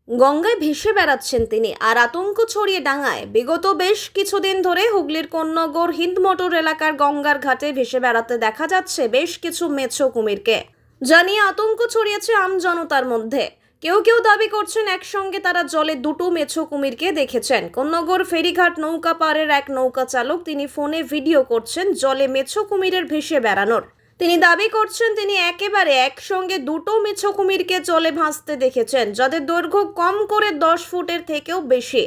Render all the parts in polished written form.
গঙ্গায় ভেসে বেড়াচ্ছেন তিনি, আর আতঙ্ক ছড়িয়ে ডাঙায় বিগত বেশ কিছুদিন ধরে হুগলির কোন্নগর হিন্দমোটর এলাকার গঙ্গার ঘাটে ভেসে বেড়াতে দেখা যাচ্ছে বেশ কিছু মেছো কুমিরকে, যা নিয়ে আতঙ্ক ছড়িয়েছে আমজনতার মধ্যে। কেউ কেউ দাবি করছেন একসঙ্গে তারা জলে দুটো মেছো কুমিরকে দেখেছেন। কোন্নগর ফেরিঘাট নৌকা পাড়ের এক নৌকা চালক তিনি ফোনে ভিডিও করছেন জলে মেছো কুমিরের ভেসে বেড়ানোর। তিনি দাবি করছেন তিনি একেবারে একসঙ্গে দুটো মেছো কুমিরকে জলে ভাসতে দেখেছেন, যাদের দৈর্ঘ্য কম করে 10 ফুটের থেকেও বেশি।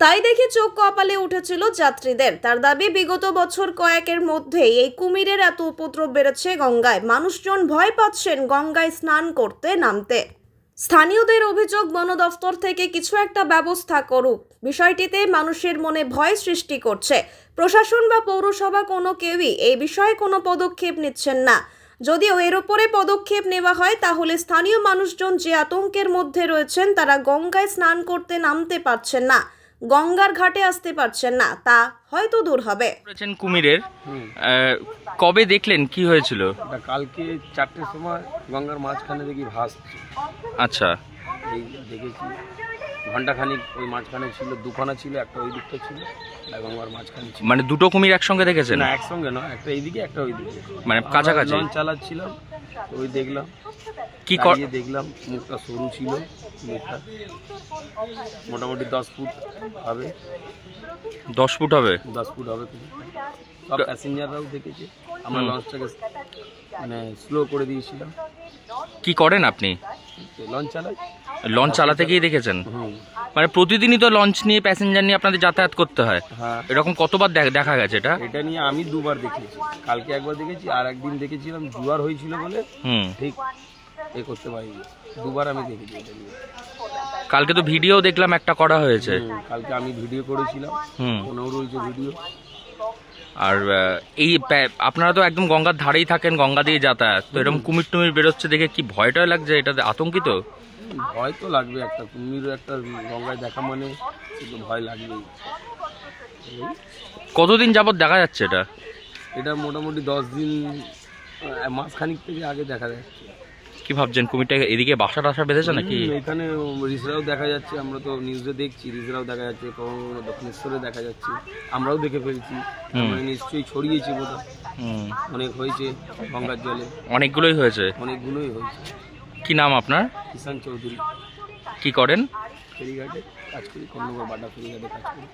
তাই দেখে চোখ কপালে উঠেছিল যাত্রীদের। তার দাবি বিগত বছর কয়েকের মধ্যেই এই কুমিরের এত উপদ্রব বেড়েছে গঙ্গায়, মানুষজন ভয় পাচ্ছেন গঙ্গায় স্নান করতে নামতে। স্থানীয়দের অভিযোগ বন দফতর থেকে কিছু একটা ব্যবস্থা করুক। বিষয়টিতে মানুষের মনে ভয় সৃষ্টি করছে। প্রশাসন বা পৌরসভা কোনো কেউই এই বিষয়ে কোনো পদক্ষেপ নিচ্ছেন না। যদিও এর উপরে পদক্ষেপ নেওয়া হয় তাহলে স্থানীয় মানুষজন যে আতঙ্কের মধ্যে রয়েছেন, তারা গঙ্গায় স্নান করতে নামতে পারছেন না, গঙ্গার ঘাটে আসতে পারছেন না, তা হয়তো দূর হবে। কুমিরের কবে দেখলেন, কি হয়েছিল? কালকে 4টের সময় গঙ্গার মাঝখানে দেখি ভাসছে। আচ্ছা, এই দেখেছি ঘন্টাখানিক ওই মাঝখানে ছিল, দুখানা ছিল, একটা ওই দিকটা ছিল, আর গঙ্গার মাঝখানে ছিল। মানে দুটো কুমির একসঙ্গে দেখেছেন? না, একসঙ্গে নয়, একটা এইদিকে একটা ওইদিকে, মানে কাছাকাছি। লঞ্চ চালাচ্ছিলাম, ওই দেখলাম, কি দেখলাম মুখটা সরু ছিল, মুখটা মোটামুটি 10 ফুট হবে। 10 ফুট হবে? 10 ফুট হবে। সব প্যাসেঞ্জাররাও দেখেছে। আমরা লঞ্চটাকে মানে স্লো করে দিয়েছিলাম। কি করেন আপনি? লঞ্চ চালাই। লঞ্চ চালাতে গিয়ে দেখেছেন? মানে প্রতিদিনই তো লঞ্চ নিয়ে প্যাসেঞ্জার নিয়ে আপনাদের যাতায়াত করতে হয়। হ্যাঁ। এরকম কতবার দেখা গেছে এটা? এটা নিয়ে আমি দুবার দেখেছি। কালকে একবার দেখেছি, আর একদিন দেখেছিলাম জোয়ার হয়েছিল বলে ঠিক এ করতে পারিনি। দুবার আমি দেখেছি এটা নিয়ে। কালকে তো ভিডিও দেখলাম একটা করা হয়েছে। কালকে আমি ভিডিও করেছিলাম, 15 রয়েছে ভিডিও। আর এই আপনারা তো একদম গঙ্গার ধারেই থাকেন, গঙ্গা দিয়ে যাতায়াত, তো এরকম কুমির টুমির বেরোচ্ছে দেখে কি ভয়টা লাগছে? এটাতে আতঙ্কিত? ভয় তো লাগবে, একটা কুমির একটা গঙ্গায় দেখা মানে তো ভয় লাগবেই। কতদিন যাবত দেখা যাচ্ছে এটা? এটা মোটামুটি 10 দিন, মাসখানিক থেকে আগে দেখা যাচ্ছে। কি ভাবছেন, কুমিরটা এদিকে বাসা টাসা বেঁধেছে নাকি? এখানে রিসরাও দেখা যাচ্ছে, আমরা তো নিউজে দেখছি, রিসরাও দেখা যাচ্ছে, দক্ষিণেশ্বরে দেখা যাচ্ছে, আমরাও দেখে ফেলছি। মানে নিশ্চয়ই ছড়িয়েছে বোধহয়, অনেক হয়েছে গঙ্গার জলে। অনেকগুলোই হয়েছে? অনেকগুলোই হয়েছে। কি নাম আপনার? কিষান চৌধুরী। কি করেন? ফেরিঘাটে কাজ করি, কোন্নগর বাটা ফেরিঘাটে কাজ করি।